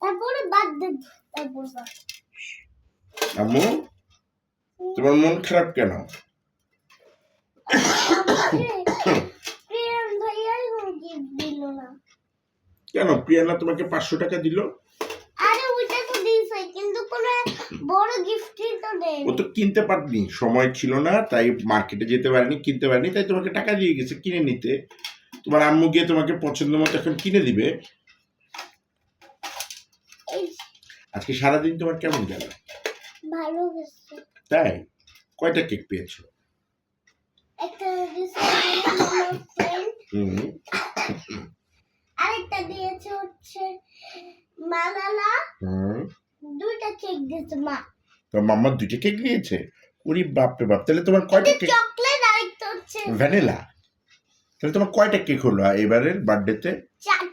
তারপরে বার্থডে তারপর আম্মু তোমার মন খারাপ কেন? প্রিয়ান ভাইয়া গিফট দিল না। কেন প্রিয়ানা তোমাকে 500 টাকা দিল? আরে ওইটা তো দিয়েছে কিন্তু কোনো বড় গিফটই তো দেয়। ও তো কিনতে পারেনি, সময় ছিল না, তাই মার্কেটে যেতে পারেনি, কিনতে পারেনি, তাই তোমাকে টাকা দিয়ে গেছে কিনে নিতে। তোমার আম্মু গিয়ে তোমাকে পছন্দ মতো এখন কিনে দিবে। আজকে সারাদিন তোমার কেমন গেল? ভালো গেছে। তাই? কয়টা কেক পেয়েছো? একটা দিয়েছে আমার ফ্রেন্ড, আরেকটা দিয়েছে হচ্ছে মালালা, দুইটা কেক দিয়েছে মা। তো মাম্মা দুইটা কেক দিয়েছে? ওরে বাপ রে বাপ, তাহলে তোমার কয়টা কেক? চকলেট, আরেকটা হচ্ছে ভ্যানিলা। তাহলে তোমার কয়টা কেক হলো এবারের বার্থডেতে? 4